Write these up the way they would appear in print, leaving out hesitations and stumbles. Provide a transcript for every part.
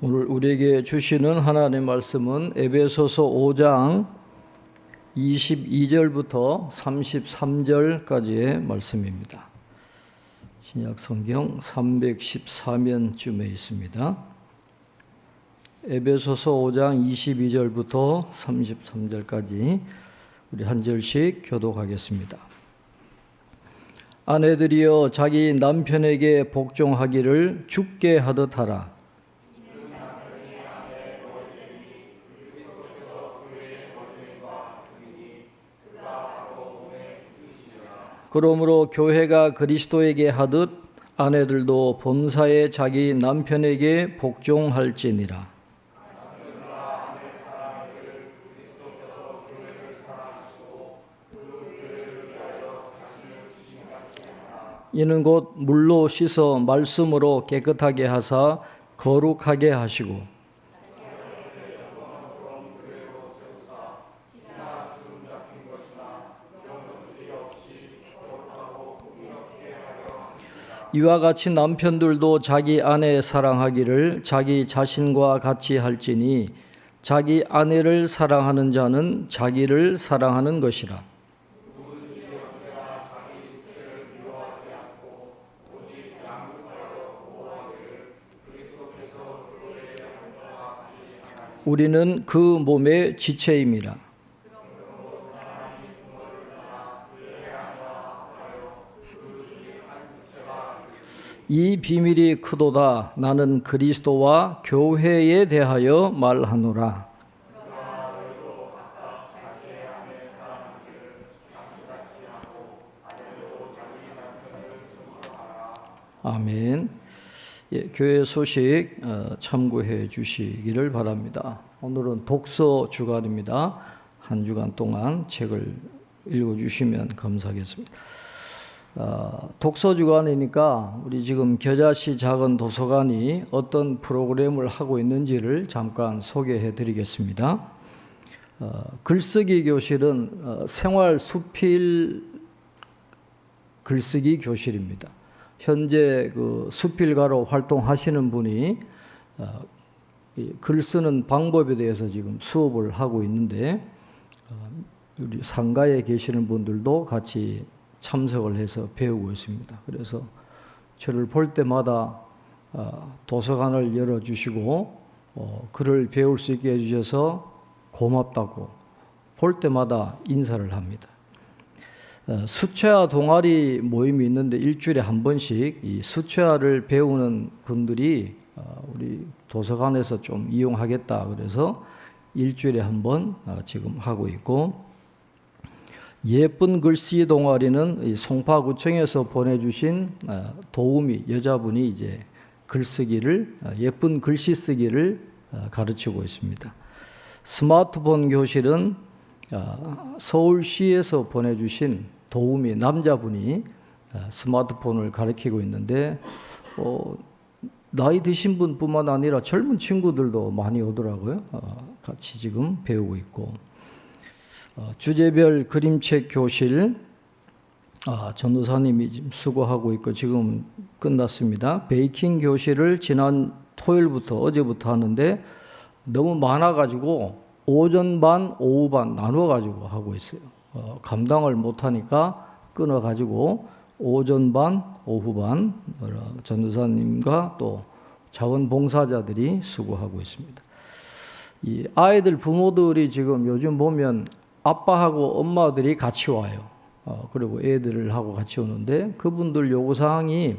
오늘 우리에게 주시는 하나님의 말씀은 에베소서 5장 22절부터 33절까지의 말씀입니다. 신약 성경 314면쯤에 있습니다. 에베소서 5장 22절부터 33절까지 우리 한 절씩 교독하겠습니다. 아내들이여 자기 남편에게 복종하기를 주께 하듯 하라. 그러므로 교회가 그리스도에게 하듯 아내들도 범사에 자기 남편에게 복종할지니라. 이는 곧 물로 씻어 말씀으로 깨끗하게 하사 거룩하게 하시고 이와 같이 남편들도 자기 아내 사랑하기를 자기 자신과 같이 할지니 자기 아내를 사랑하는 자는 자기를 사랑하는 것이라. 우리는 그 몸의 지체임이라. 이 비밀이 크도다. 나는 그리스도와 교회에 대하여 말하노라. 아멘. 교회 소식 참고해 주시기를 바랍니다. 오늘은 독서 주간입니다. 한 주간 동안 책을 읽어주시면 감사하겠습니다. 독서 주간이니까 우리 지금 겨자씨 작은 도서관이 어떤 프로그램을 하고 있는지를 잠깐 소개해 드리겠습니다. 글쓰기 교실은 생활 수필 글쓰기 교실입니다. 현재 그 수필가로 활동하시는 분이 글 쓰는 방법에 대해서 지금 수업을 하고 있는데 우리 상가에 계시는 분들도 같이 참석을 해서 배우고 있습니다. 그래서 저를 볼 때마다 도서관을 열어주시고 글을 배울 수 있게 해주셔서 고맙다고 볼 때마다 인사를 합니다. 수채화 동아리 모임이 있는데 일주일에 한 번씩 이 수채화를 배우는 분들이 우리 도서관에서 좀 이용하겠다 그래서 일주일에 한 번 지금 하고 있고, 예쁜 글씨 동아리는 송파구청에서 보내주신 도우미 여자분이 이제 글쓰기를 예쁜 글씨 쓰기를 가르치고 있습니다. 스마트폰 교실은 서울시에서 보내주신 도우미 남자분이 스마트폰을 가르치고 있는데 나이 드신 분뿐만 아니라 젊은 친구들도 많이 오더라고요. 같이 지금 배우고 있고, 주제별 그림책 교실 전도사님이 지금 수고하고 있고 지금 끝났습니다. 베이킹 교실을 지난 토요일부터 어제부터 하는데 너무 많아가지고 오전 반, 오후 반 나눠가지고 하고 있어요. 감당을 못하니까 끊어가지고 오전 반, 오후 반 전도사님과 또 자원봉사자들이 수고하고 있습니다. 이 아이들 부모들이 지금 요즘 보면 아빠하고 엄마들이 같이 와요. 그리고 애들을 하고 같이 오는데 그분들 요구사항이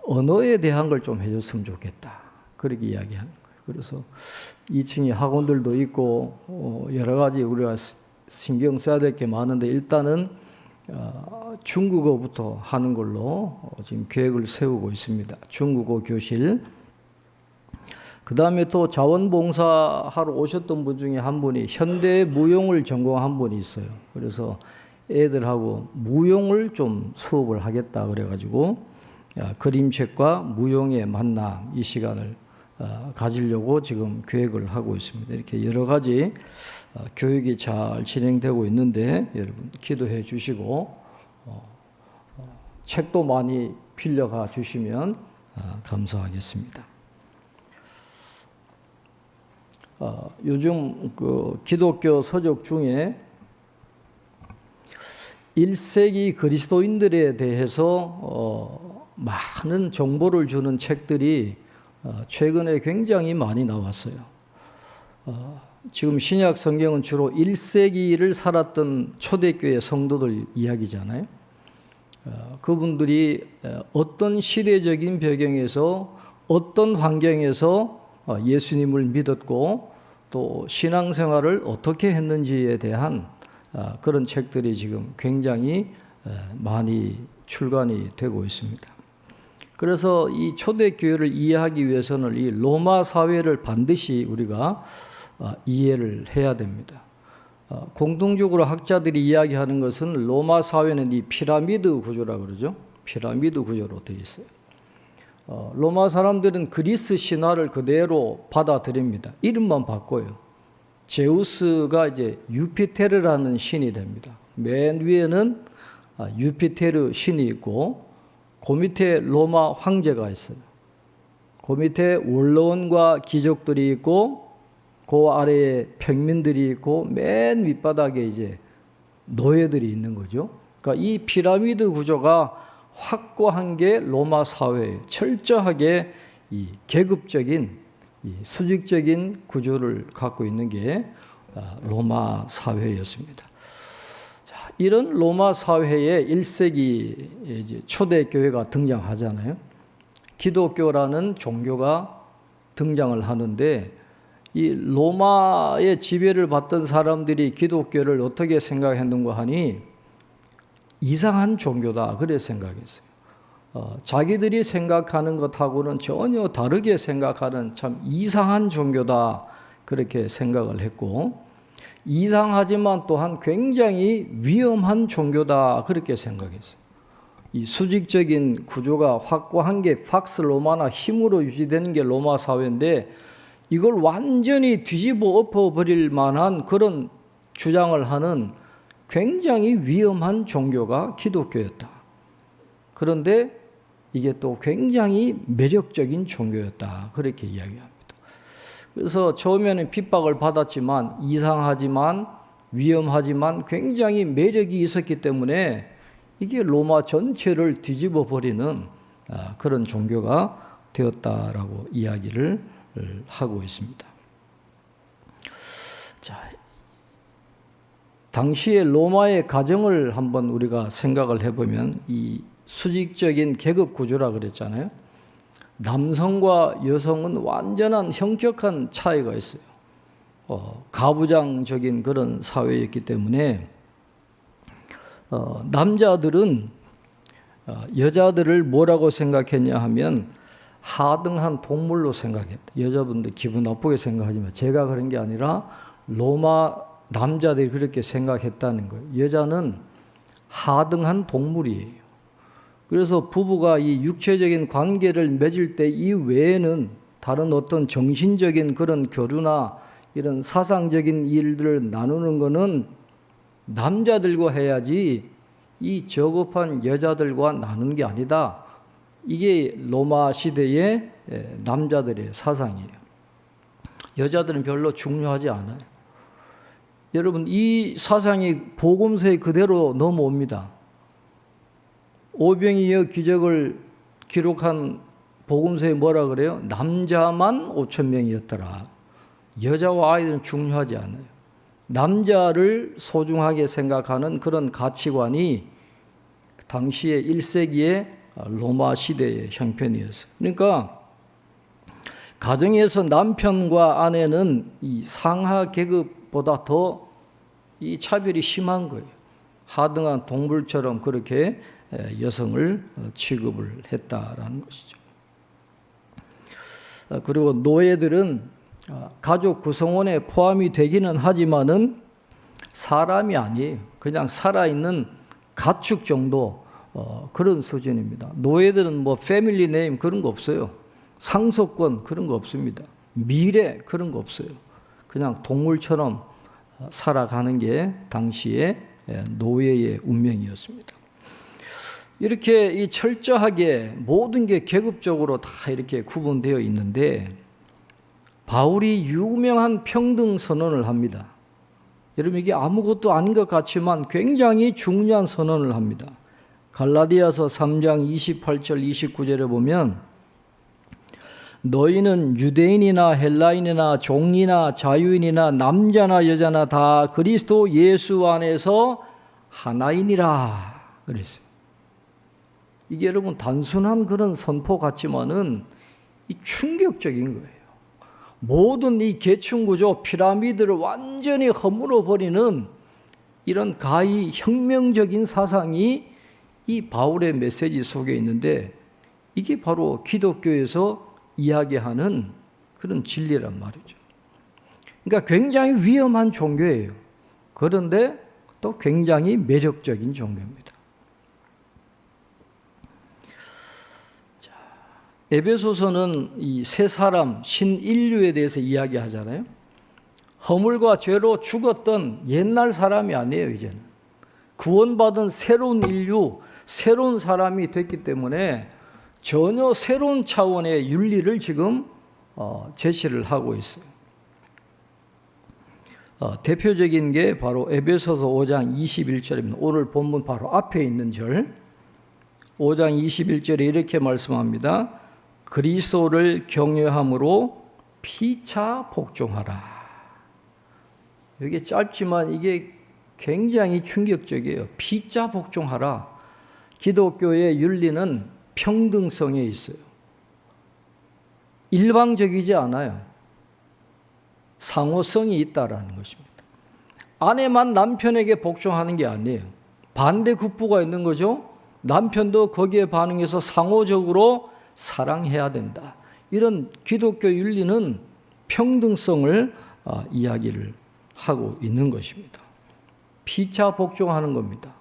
언어에 대한 걸 좀 해줬으면 좋겠다. 그렇게 이야기하는 거예요. 그래서 2층에 학원들도 있고 여러 가지 우리가 신경 써야 될 게 많은데 일단은 중국어부터 하는 걸로 지금 계획을 세우고 있습니다. 중국어 교실. 그 다음에 또 자원봉사하러 오셨던 분 중에 한 분이 현대 무용을 전공한 분이 있어요. 그래서 애들하고 무용을 좀 수업을 하겠다 그래가지고 그림책과 무용의 만남 이 시간을 가지려고 지금 계획을 하고 있습니다. 이렇게 여러 가지 교육이 잘 진행되고 있는데 여러분 기도해 주시고 책도 많이 빌려가 주시면 감사하겠습니다. 요즘 그 기독교 서적 중에 1세기 그리스도인들에 대해서 많은 정보를 주는 책들이 최근에 굉장히 많이 나왔어요. 지금 신약 성경은 주로 1세기를 살았던 초대교회 성도들 이야기잖아요. 그분들이 어떤 시대적인 배경에서 어떤 환경에서 예수님을 믿었고 또 신앙생활을 어떻게 했는지에 대한 그런 책들이 지금 굉장히 많이 출간이 되고 있습니다. 그래서 이 초대교회를 이해하기 위해서는 이 로마 사회를 반드시 우리가 이해를 해야 됩니다. 공통적으로 학자들이 이야기하는 것은 로마 사회는 이 피라미드 구조라고 그러죠. 피라미드 구조로 되어 있어요. 로마 사람들은 그리스 신화를 그대로 받아들입니다. 이름만 바꿔요. 제우스가 이제 유피테르라는 신이 됩니다. 맨 위에는 유피테르 신이 있고 그 밑에 로마 황제가 있어요. 그 밑에 원로원과 귀족들이 있고 그 아래에 평민들이 있고 맨 윗바닥에 이제 노예들이 있는 거죠. 그러니까 이 피라미드 구조가 확고한 게 로마 사회예요. 철저하게 이 계급적인 이 수직적인 구조를 갖고 있는 게 로마 사회였습니다. 자, 이런 로마 사회에 1세기 초대교회가 등장하잖아요. 기독교라는 종교가 등장을 하는데 이 로마의 지배를 받던 사람들이 기독교를 어떻게 생각했는가 하니 이상한 종교다 그래 생각했어요. 자기들이 생각하는 것하고는 전혀 다르게 생각하는 참 이상한 종교다 그렇게 생각을 했고 이상하지만 또한 굉장히 위험한 종교다 그렇게 생각했어요. 이 수직적인 구조가 확고한 게 팍스 로마나 힘으로 유지되는 게 로마 사회인데 이걸 완전히 뒤집어 엎어버릴 만한 그런 주장을 하는 굉장히 위험한 종교가 기독교였다. 그런데 이게 또 굉장히 매력적인 종교였다. 그렇게 이야기합니다. 그래서 처음에는 핍박을 받았지만 이상하지만 위험하지만 굉장히 매력이 있었기 때문에 이게 로마 전체를 뒤집어 버리는 그런 종교가 되었다라고 이야기를 하고 있습니다. 자, 당시의 로마의 가정을 한번 우리가 생각을 해보면 이 수직적인 계급 구조라 그랬잖아요. 남성과 여성은 완전한 현격한 차이가 있어요. 가부장적인 그런 사회였기 때문에 남자들은 여자들을 뭐라고 생각했냐 하면 하등한 동물로 생각했다. 여자분들 기분 나쁘게 생각하지만 제가 그런 게 아니라 로마 남자들이 그렇게 생각했다는 거예요. 여자는 하등한 동물이에요. 그래서 부부가 이 육체적인 관계를 맺을 때 이 외에는 다른 어떤 정신적인 그런 교류나 이런 사상적인 일들을 나누는 것은 남자들과 해야지 이 저급한 여자들과 나누는 게 아니다. 이게 로마 시대의 남자들의 사상이에요. 여자들은 별로 중요하지 않아요. 여러분 이 사상이 복음서에 그대로 넘어옵니다. 오병이어 기적을 기록한 복음서에 뭐라 그래요? 남자만 5,000명이었더라. 여자와 아이들은 중요하지 않아요. 남자를 소중하게 생각하는 그런 가치관이 당시의 1세기의 로마 시대의 형편이었어요. 그러니까 가정에서 남편과 아내는 이 상하 계급보다 더 이 차별이 심한 거예요. 하등한 동물처럼 그렇게 여성을 취급을 했다라는 것이죠. 그리고 노예들은 가족 구성원에 포함이 되기는 하지만은 사람이 아니에요. 그냥 살아있는 가축 정도 그런 수준입니다. 노예들은 뭐 패밀리 네임 그런 거 없어요. 상속권 그런 거 없습니다. 미래 그런 거 없어요. 그냥 동물처럼 살아가는 게 당시의 노예의 운명이었습니다. 이렇게 이 철저하게 모든 게 계급적으로 다 이렇게 구분되어 있는데 바울이 유명한 평등 선언을 합니다. 여러분 이게 아무것도 아닌 것 같지만 굉장히 중요한 선언을 합니다. 갈라디아서 3장 28절 29절에 보면 너희는 유대인이나 헬라인이나 종이나 자유인이나 남자나 여자나 다 그리스도 예수 안에서 하나이니라 그랬어요. 이게 여러분 단순한 그런 선포 같지만은 이 충격적인 거예요. 모든 이 계층구조 피라미드를 완전히 허물어 버리는 이런 가히 혁명적인 사상이 이 바울의 메시지 속에 있는데 이게 바로 기독교에서 이야기하는 그런 진리란 말이죠. 그러니까 굉장히 위험한 종교예요. 그런데 또 굉장히 매력적인 종교입니다. 자, 에베소서는 이 새 사람, 신인류에 대해서 이야기하잖아요. 허물과 죄로 죽었던 옛날 사람이 아니에요, 이제는. 구원받은 새로운 인류, 새로운 사람이 됐기 때문에 전혀 새로운 차원의 윤리를 지금 제시를 하고 있어요. 대표적인 게 바로 에베소서 5장 21절입니다. 오늘 본문 바로 앞에 있는 절. 5장 21절에 이렇게 말씀합니다. 그리스도를 경외함으로 피차 복종하라. 이게 짧지만 이게 굉장히 충격적이에요. 피차 복종하라. 기독교의 윤리는 평등성에 있어요. 일방적이지 않아요. 상호성이 있다라는 것입니다. 아내만 남편에게 복종하는 게 아니에요. 반대 급부가 있는 거죠. 남편도 거기에 반응해서 상호적으로 사랑해야 된다. 이런 기독교 윤리는 평등성을 이야기를 하고 있는 것입니다. 피차 복종하는 겁니다.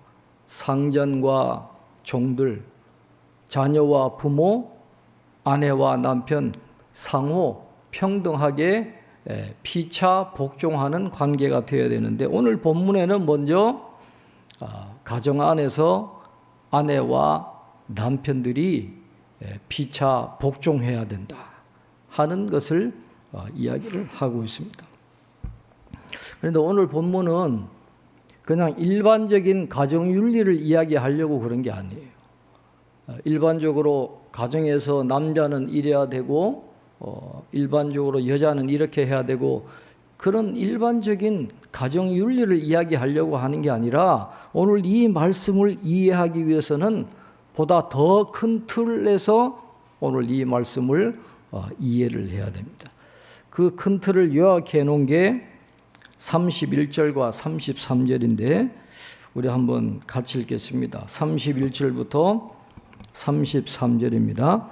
상전과 종들, 자녀와 부모, 아내와 남편 상호 평등하게 피차 복종하는 관계가 되어야 되는데 오늘 본문에는 먼저 가정 안에서 아내와 남편들이 피차 복종해야 된다 하는 것을 이야기를 하고 있습니다. 그런데 오늘 본문은 그냥 일반적인 가정 윤리를 이야기하려고 그런 게 아니에요. 일반적으로 가정에서 남자는 이래야 되고 일반적으로 여자는 이렇게 해야 되고 그런 일반적인 가정 윤리를 이야기하려고 하는 게 아니라 오늘 이 말씀을 이해하기 위해서는 보다 더 큰 틀에서 오늘 이 말씀을 이해를 해야 됩니다. 그 큰 틀을 요약해 놓은 게 31절과 33절인데 우리 한번 같이 읽겠습니다. 31절부터 33절입니다.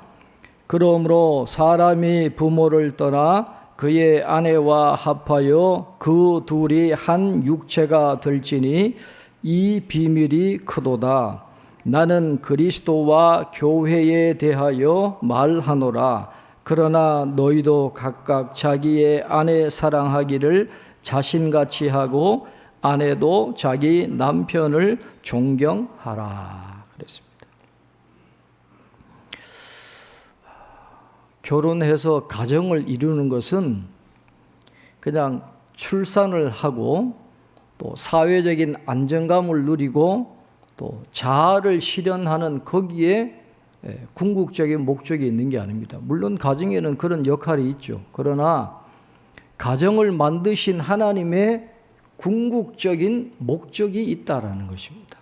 그러므로 사람이 부모를 떠나 그의 아내와 합하여 그 둘이 한 육체가 될지니 이 비밀이 크도다. 나는 그리스도와 교회에 대하여 말하노라. 그러나 너희도 각각 자기의 아내 사랑하기를 자신같이 하고 아내도 자기 남편을 존경하라. 그랬습니다. 결혼해서 가정을 이루는 것은 그냥 출산을 하고 또 사회적인 안정감을 누리고 또 자아를 실현하는 거기에 궁극적인 목적이 있는 게 아닙니다. 물론 가정에는 그런 역할이 있죠. 그러나 가정을 만드신 하나님의 궁극적인 목적이 있다라는 것입니다.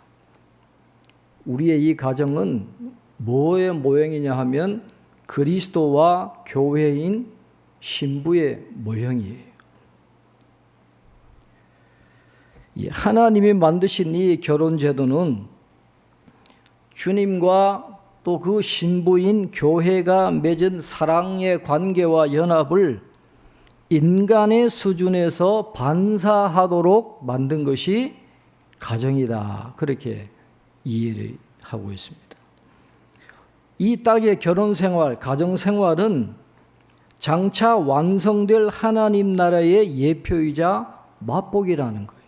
우리의 이 가정은 뭐의 모형이냐 하면 그리스도와 교회인 신부의 모형이에요. 하나님이 만드신 이 결혼제도는 주님과 또 그 신부인 교회가 맺은 사랑의 관계와 연합을 인간의 수준에서 반사하도록 만든 것이 가정이다. 그렇게 이해를 하고 있습니다. 이 땅의 결혼 생활, 가정 생활은 장차 완성될 하나님 나라의 예표이자 맛보기라는 거예요.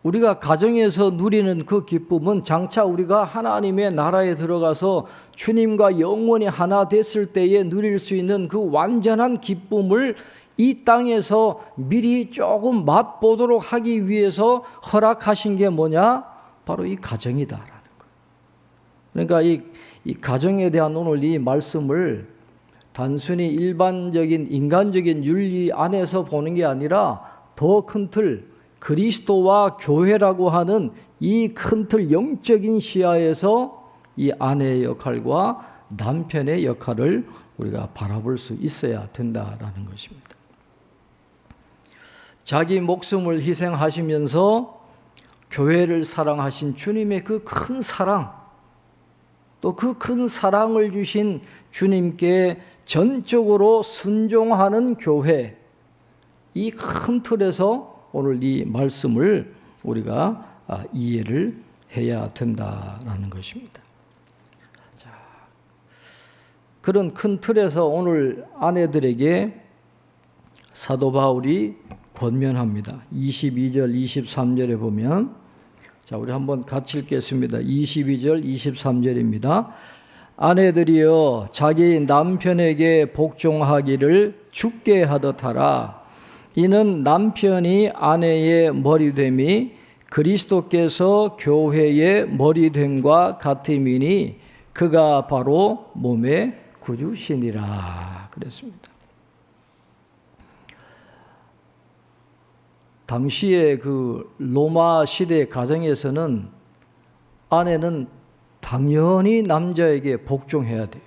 우리가 가정에서 누리는 그 기쁨은 장차 우리가 하나님의 나라에 들어가서 주님과 영원히 하나 됐을 때에 누릴 수 있는 그 완전한 기쁨을 이 땅에서 미리 조금 맛보도록 하기 위해서 허락하신 게 뭐냐? 바로 이 가정이다라는 거예요. 그러니까 이 가정에 대한 오늘 이 말씀을 단순히 일반적인 인간적인 윤리 안에서 보는 게 아니라 더 큰 틀, 그리스도와 교회라고 하는 이 큰 틀 영적인 시야에서 이 아내의 역할과 남편의 역할을 우리가 바라볼 수 있어야 된다라는 것입니다. 자기 목숨을 희생하시면서 교회를 사랑하신 주님의 그 큰 사랑, 또 그 큰 사랑을 주신 주님께 전적으로 순종하는 교회, 이 큰 틀에서 오늘 이 말씀을 우리가 이해를 해야 된다라는 것입니다. 자, 그런 큰 틀에서 오늘 아내들에게 사도 바울이 권면합니다. 22절, 23절에 보면, 자, 우리 한번 같이 읽겠습니다. 22절, 23절입니다. 아내들이여 자기 남편에게 복종하기를 주께 하듯 하라. 이는 남편이 아내의 머리됨이 그리스도께서 교회의 머리됨과 같음이니 그가 바로 몸의 구주시니라 그랬습니다. 당시에 그 로마 시대 가정에서는 아내는 당연히 남자에게 복종해야 돼요.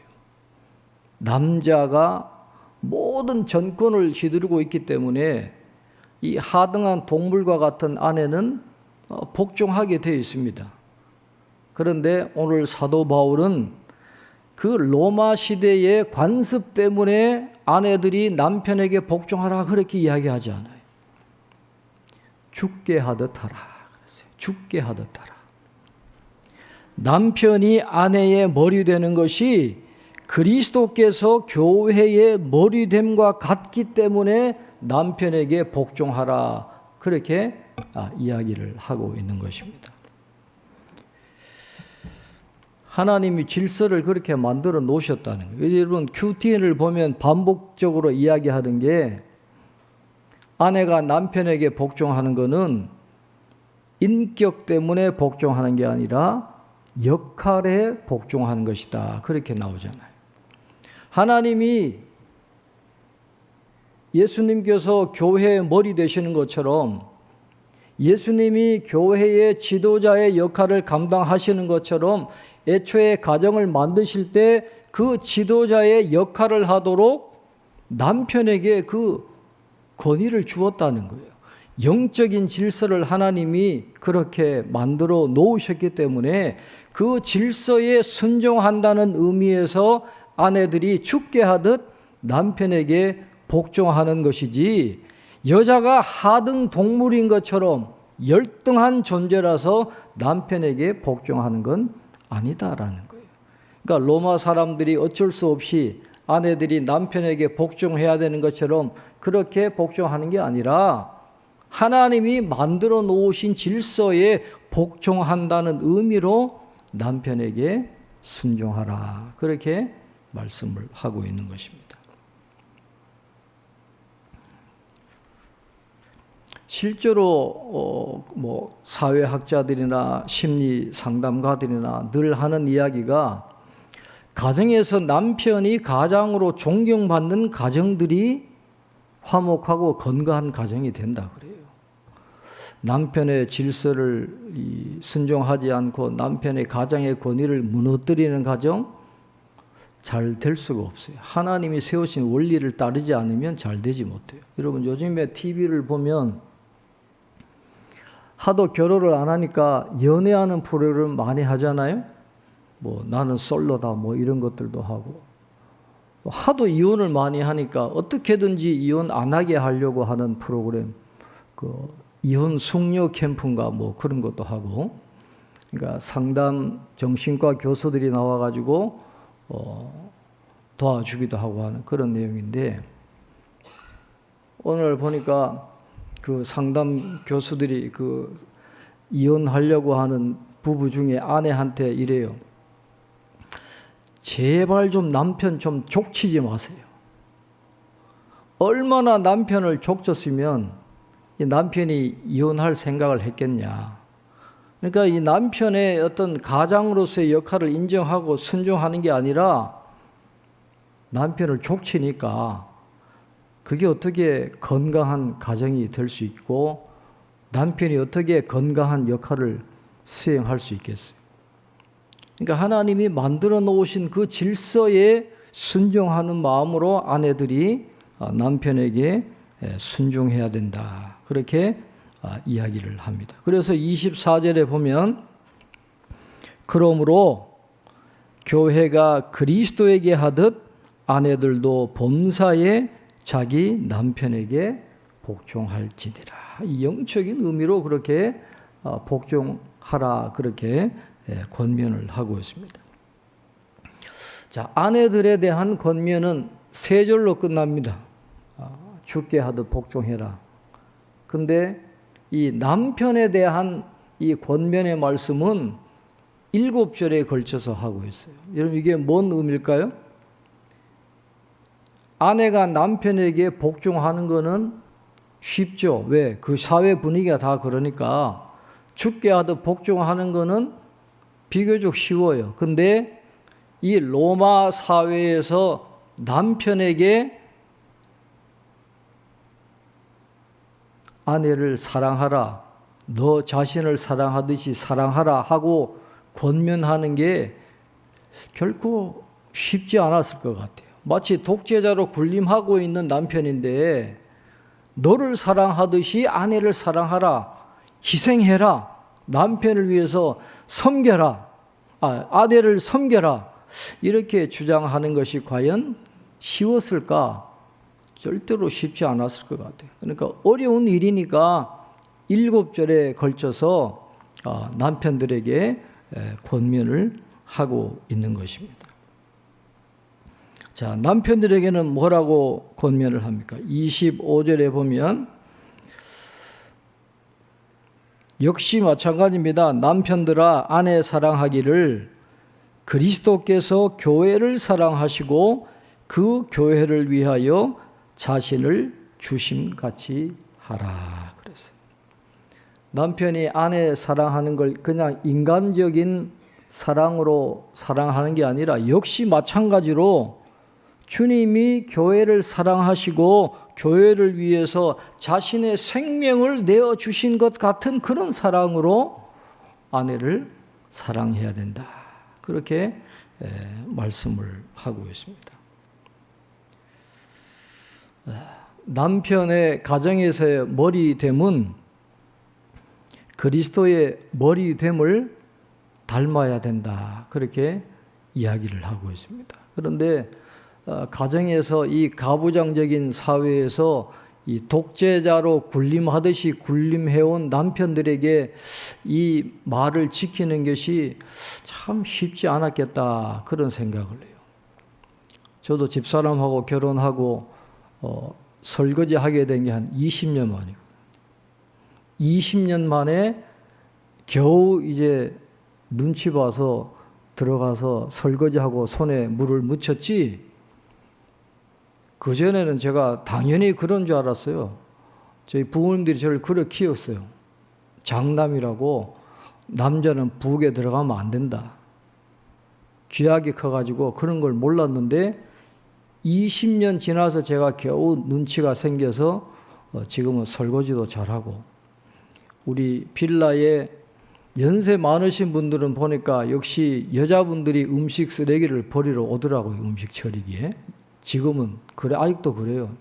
남자가 모든 전권을 휘두르고 있기 때문에 이 하등한 동물과 같은 아내는 복종하게 되어 있습니다. 그런데 오늘 사도 바울은 그 로마 시대의 관습 때문에 아내들이 남편에게 복종하라 그렇게 이야기하지 않아요. 죽게 하듯 하라 그랬어요. 죽게 하듯 하라. 남편이 아내의 머리 되는 것이 그리스도께서 교회의 머리됨과 같기 때문에 남편에게 복종하라 그렇게 이야기를 하고 있는 것입니다. 하나님이 질서를 그렇게 만들어 놓으셨다는 거예요. 여러분 QTN을 보면 반복적으로 이야기하는 게 아내가 남편에게 복종하는 것은 인격 때문에 복종하는 게 아니라 역할에 복종하는 것이다. 그렇게 나오잖아요. 하나님이 예수님께서 교회의 머리 되시는 것처럼 예수님이 교회의 지도자의 역할을 감당하시는 것처럼 애초에 가정을 만드실 때 그 지도자의 역할을 하도록 남편에게 그 권위를 주었다는 거예요. 영적인 질서를 하나님이 그렇게 만들어 놓으셨기 때문에 그 질서에 순종한다는 의미에서 아내들이 죽게 하듯 남편에게 복종하는 것이지 여자가 하등 동물인 것처럼 열등한 존재라서 남편에게 복종하는 건 아니다라는 거예요. 그러니까 로마 사람들이 어쩔 수 없이 아내들이 남편에게 복종해야 되는 것처럼 그렇게 복종하는 게 아니라 하나님이 만들어 놓으신 질서에 복종한다는 의미로 남편에게 순종하라 그렇게 말씀을 하고 있는 것입니다. 실제로 사회학자들이나 심리 상담가들이나 늘 하는 이야기가 가정에서 남편이 가장으로 존경받는 가정들이 화목하고 건강한 가정이 된다 그래요. 남편의 질서를 순종하지 않고 남편의 가장의 권위를 무너뜨리는 가정 잘 될 수가 없어요. 하나님이 세우신 원리를 따르지 않으면 잘 되지 못해요. 여러분 요즘에 TV를 보면 하도 결혼을 안 하니까 연애하는 프로그램 많이 하잖아요. 나는 솔로다 이런 것들도 하고 하도 이혼을 많이 하니까 어떻게든지 이혼 안 하게 하려고 하는 프로그램 이혼 숙녀 캠프인가 그런 것도 하고 그러니까 상담 정신과 교수들이 나와가지고 도와주기도 하고 하는 그런 내용인데 오늘 보니까 그 상담 교수들이 그 이혼하려고 하는 부부 중에 아내한테 이래요. 제발 좀 남편 좀 족치지 마세요. 얼마나 남편을 족쳤으면 이 남편이 이혼할 생각을 했겠냐. 그러니까 이 남편의 어떤 가장으로서의 역할을 인정하고 순종하는 게 아니라 남편을 족치니까 그게 어떻게 건강한 가정이 될 수 있고 남편이 어떻게 건강한 역할을 수행할 수 있겠어요. 그러니까 하나님이 만들어 놓으신 그 질서에 순종하는 마음으로 아내들이 남편에게 순종해야 된다. 그렇게 이야기를 합니다. 그래서 24절에 보면 그러므로 교회가 그리스도에게 하듯 아내들도 범사에 자기 남편에게 복종할지니라. 이 영적인 의미로 그렇게 복종하라 그렇게 권면을 하고 있습니다. 자, 아내들에 대한 권면은 세 절로 끝납니다. 주께 하듯 복종해라. 근데 이 남편에 대한 이 권면의 말씀은 7절에 걸쳐서 하고 있어요. 여러분 이게 뭔 의미일까요? 아내가 남편에게 복종하는 거는 쉽죠. 왜? 그 사회 분위기가 다 그러니까 주께 하듯 복종하는 거는 비교적 쉬워요. 근데 이 로마 사회에서 남편에게 아내를 사랑하라, 너 자신을 사랑하듯이 사랑하라 하고 권면하는 게 결코 쉽지 않았을 것 같아요. 마치 독재자로 군림하고 있는 남편인데 너를 사랑하듯이 아내를 사랑하라, 희생해라, 남편을 위해서 섬겨라, 아내를 섬겨라 이렇게 주장하는 것이 과연 쉬웠을까? 절대로 쉽지 않았을 것 같아요. 그러니까 어려운 일이니까 7절에 걸쳐서 남편들에게 권면을 하고 있는 것입니다. 자, 남편들에게는 뭐라고 권면을 합니까? 25절에 보면 역시 마찬가지입니다. 남편들아 아내 사랑하기를 그리스도께서 교회를 사랑하시고 그 교회를 위하여 자신을 주심같이 하라 그랬어요. 남편이 아내 사랑하는 걸 그냥 인간적인 사랑으로 사랑하는 게 아니라 역시 마찬가지로 주님이 교회를 사랑하시고 교회를 위해서 자신의 생명을 내어주신 것 같은 그런 사랑으로 아내를 사랑해야 된다. 그렇게 말씀을 하고 있습니다. 남편의 가정에서의 머리됨은 그리스도의 머리됨을 닮아야 된다. 그렇게 이야기를 하고 있습니다. 그런데 가정에서 이 가부장적인 사회에서 이 독재자로 군림하듯이 군림해온 남편들에게 이 말을 지키는 것이 참 쉽지 않았겠다 그런 생각을 해요. 저도 집사람하고 결혼하고 설거지 하게 된 게 한 20년 만이거든요. 20년 만에 겨우 이제 눈치 봐서 들어가서 설거지하고 손에 물을 묻혔지, 그전에는 제가 당연히 그런 줄 알았어요. 저희 부모님들이 저를 그렇게 키웠어요. 장남이라고 남자는 부엌에 들어가면 안 된다. 귀하게 커가지고 그런 걸 몰랐는데 20년 지나서 제가 겨우 눈치가 생겨서 지금은 설거지도 잘하고, 우리 빌라에 연세 많으신 분들은 보니까 역시 여자분들이 음식 쓰레기를 버리러 오더라고요. 음식 처리기에. 지금은 그래, 아직도 그래요.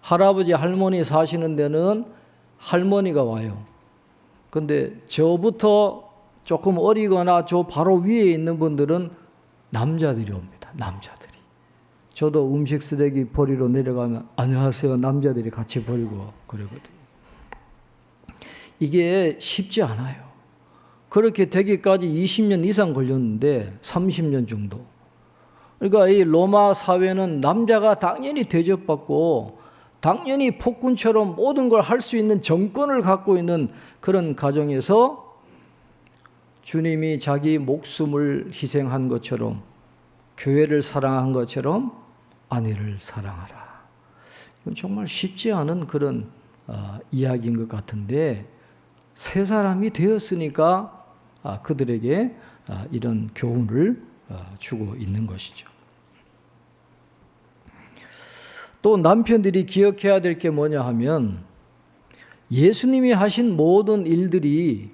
할아버지 할머니 사시는 데는 할머니가 와요. 근데 저부터 조금 어리거나 저 바로 위에 있는 분들은 남자들이 옵니다. 남자들이. 저도 음식 쓰레기 버리러 내려가면 안녕하세요 남자들이 같이 버리고 그러거든요. 이게 쉽지 않아요. 그렇게 되기까지 20년 이상 걸렸는데 30년 정도. 그러니까 이 로마 사회는 남자가 당연히 대접받고 당연히 폭군처럼 모든 걸 할 수 있는 정권을 갖고 있는 그런 가정에서 주님이 자기 목숨을 희생한 것처럼, 교회를 사랑한 것처럼 아내를 사랑하라. 정말 쉽지 않은 그런 이야기인 것 같은데 새 사람이 되었으니까 그들에게 이런 교훈을 주고 있는 것이죠. 또 남편들이 기억해야 될 게 뭐냐 하면 예수님이 하신 모든 일들이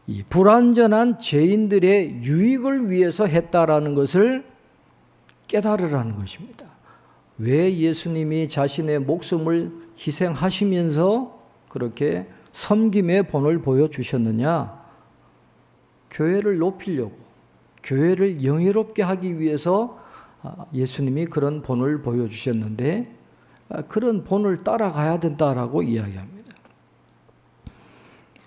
이 불완전한 죄인들의 유익을 위해서 했다라는 것을 깨달으라는 것입니다. 왜 예수님이 자신의 목숨을 희생하시면서 그렇게 섬김의 본을 보여주셨느냐? 교회를 높이려고, 교회를 영예롭게 하기 위해서 예수님이 그런 본을 보여주셨는데 그런 본을 따라가야 된다라고 이야기합니다.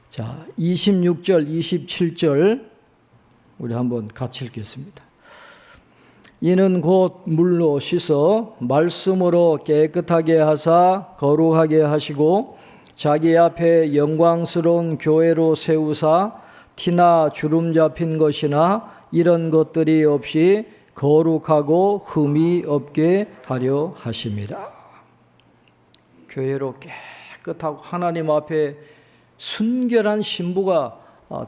자, 26절, 27절 우리 한번 같이 읽겠습니다. 이는 곧 물로 씻어 말씀으로 깨끗하게 하사 거룩하게 하시고 자기 앞에 영광스러운 교회로 세우사 티나 주름 잡힌 것이나 이런 것들이 없이 거룩하고 흠이 없게 하려 하심이라. 교회로 깨끗하고 하나님 앞에 순결한 신부가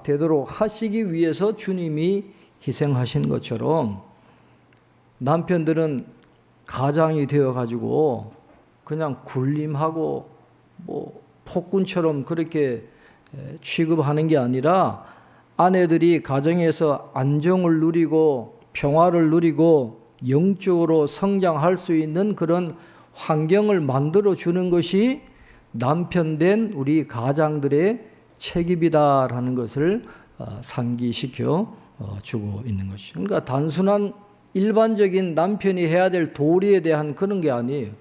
되도록 하시기 위해서 주님이 희생하신 것처럼 남편들은 가장이 되어가지고 그냥 군림하고 폭군처럼 그렇게 취급하는 게 아니라 아내들이 가정에서 안정을 누리고 평화를 누리고 영적으로 성장할 수 있는 그런 환경을 만들어 주는 것이 남편된 우리 가장들의 책임이다라는 것을 상기시켜 주고 있는 것이죠. 그러니까 단순한 일반적인 남편이 해야 될 도리에 대한 그런 게 아니에요.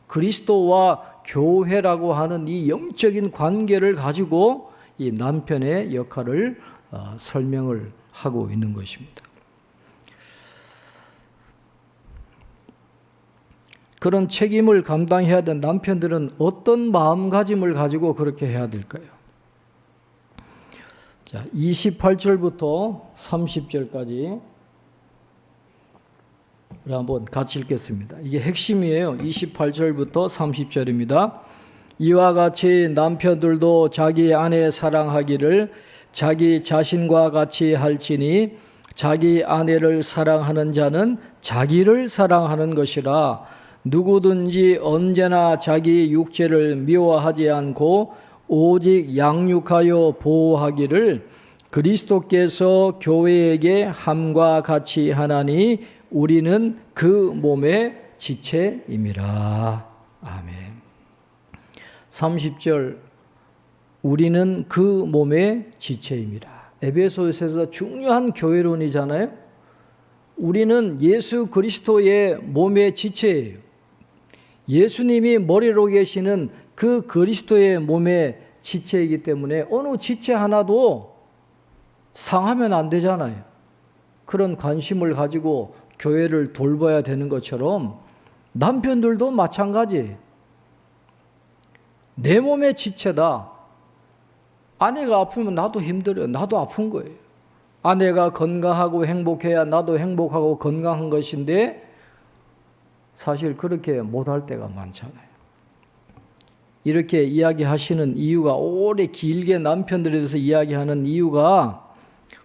그리스도와 교회라고 하는 이 영적인 관계를 가지고 이 남편의 역할을 설명을 하고 있는 것입니다. 그런 책임을 감당해야 된 남편들은 어떤 마음가짐을 가지고 그렇게 해야 될까요? 자, 28절부터 30절까지 우리 한번 같이 읽겠습니다. 이게 핵심이에요. 28절부터 30절입니다. 이와 같이 남편들도 자기 아내 사랑하기를 자기 자신과 같이 할지니 자기 아내를 사랑하는 자는 자기를 사랑하는 것이라. 누구든지 언제나 자기 육체를 미워하지 않고 오직 양육하여 보호하기를 그리스도께서 교회에게 함과 같이 하나니 우리는 그 몸의 지체임이라. 아멘. 30절 우리는 그 몸의 지체임이라. 에베소서에서 중요한 교회론이잖아요. 우리는 예수 그리스도의 몸의 지체예요. 예수님이 머리로 계시는 그 그리스도의 몸의 지체이기 때문에 어느 지체 하나도 상하면 안 되잖아요. 그런 관심을 가지고 교회를 돌봐야 되는 것처럼 남편들도 마찬가지. 내 몸의 지체다. 아내가 아프면 나도 힘들어요. 나도 아픈 거예요. 아내가 건강하고 행복해야 나도 행복하고 건강한 것인데 사실 그렇게 못할 때가 많잖아요. 이렇게 이야기하시는 이유가 오래 길게 남편들에 대해서 이야기하는 이유가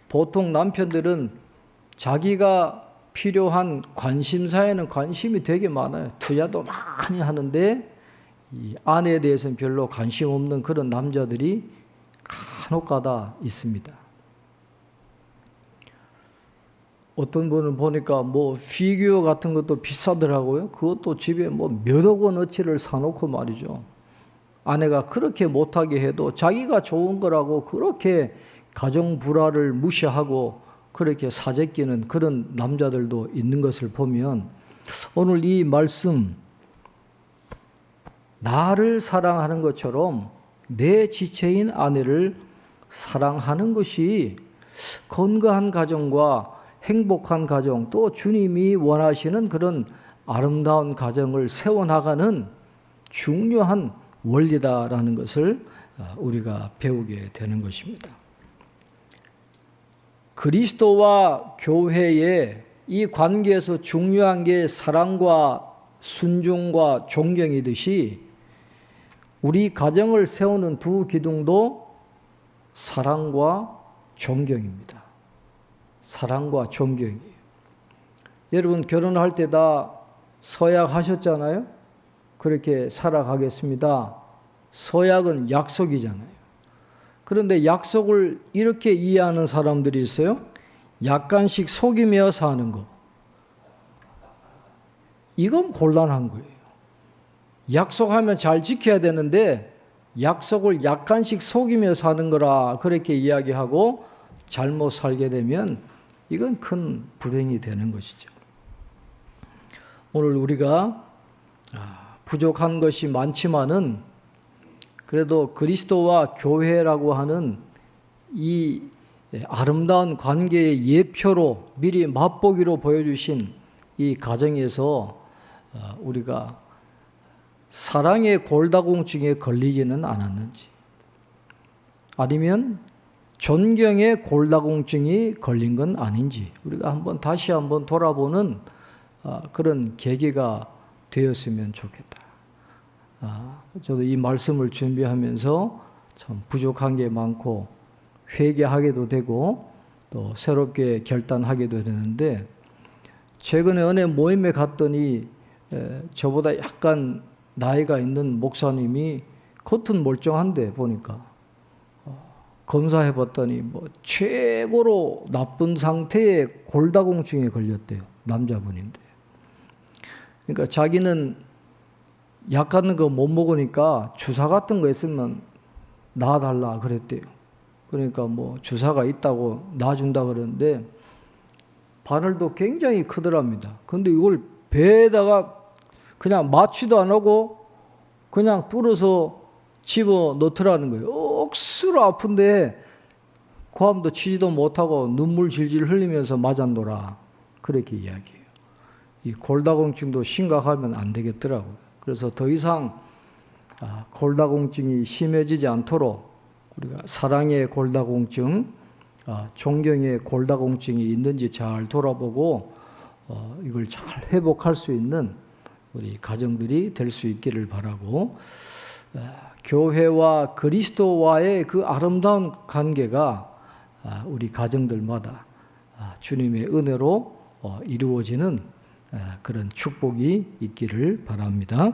보통 남편들은 자기가 필요한 관심사에는 관심이 되게 많아요. 투자도 많이 하는데 이 아내에 대해서는 별로 관심 없는 그런 남자들이 간혹가다 있습니다. 어떤 분은 보니까 피규어 같은 것도 비싸더라고요. 그것도 집에 몇억 원어치를 사놓고 말이죠. 아내가 그렇게 못하게 해도 자기가 좋은 거라고 그렇게 가정 불화를 무시하고 그렇게 사재끼는 그런 남자들도 있는 것을 보면 오늘 이 말씀 나를 사랑하는 것처럼 내 지체인 아내를 사랑하는 것이 건강한 가정과 행복한 가정 또 주님이 원하시는 그런 아름다운 가정을 세워나가는 중요한 원리다라는 것을 우리가 배우게 되는 것입니다. 그리스도와 교회의 이 관계에서 중요한 게 사랑과 순종과 존경이듯이 우리 가정을 세우는 두 기둥도 사랑과 존경입니다. 사랑과 존경이에요. 여러분 결혼할 때 다 서약하셨잖아요. 그렇게 살아가겠습니다. 서약은 약속이잖아요. 그런데 약속을 이렇게 이해하는 사람들이 있어요. 약간씩 속이며 사는 거. 이건 곤란한 거예요. 약속하면 잘 지켜야 되는데 약속을 약간씩 속이며 사는 거라 그렇게 이야기하고 잘못 살게 되면 이건 큰 불행이 되는 것이죠. 오늘 우리가 부족한 것이 많지만은 그래도 그리스도와 교회라고 하는 이 아름다운 관계의 예표로 미리 맛보기로 보여주신 이 가정에서 우리가 사랑의 골다공증에 걸리지는 않았는지, 아니면 존경의 골다공증이 걸린 건 아닌지 우리가 다시 한번 돌아보는 그런 계기가 되었으면 좋겠다. 저도 이 말씀을 준비하면서 참 부족한 게 많고 회개하게도 되고 또 새롭게 결단하게도 되는데, 최근에 은혜 모임에 갔더니 저보다 약간 나이가 있는 목사님이 겉은 멀쩡한데 보니까 검사해 봤더니 최고로 나쁜 상태의 골다공증에 걸렸대요. 남자분인데. 그러니까 자기는 약한 거 못 먹으니까 주사 같은 거 있으면 놔달라 그랬대요. 그러니까 주사가 있다고 놔준다 그러는데 바늘도 굉장히 크더랍니다. 근데 이걸 배에다가 그냥 마취도 안 하고 그냥 뚫어서 집어 넣더라는 거예요. 억수로 아픈데 고함도 치지도 못하고 눈물 질질 흘리면서 맞았노라 그렇게 이야기해요. 이 골다공증도 심각하면 안 되겠더라고요. 그래서 더 이상 골다공증이 심해지지 않도록 우리가 사랑의 골다공증, 존경의 골다공증이 있는지 잘 돌아보고 이걸 잘 회복할 수 있는 우리 가정들이 될 수 있기를 바라고, 교회와 그리스도와의 그 아름다운 관계가 우리 가정들마다 주님의 은혜로 이루어지는 그런 축복이 있기를 바랍니다.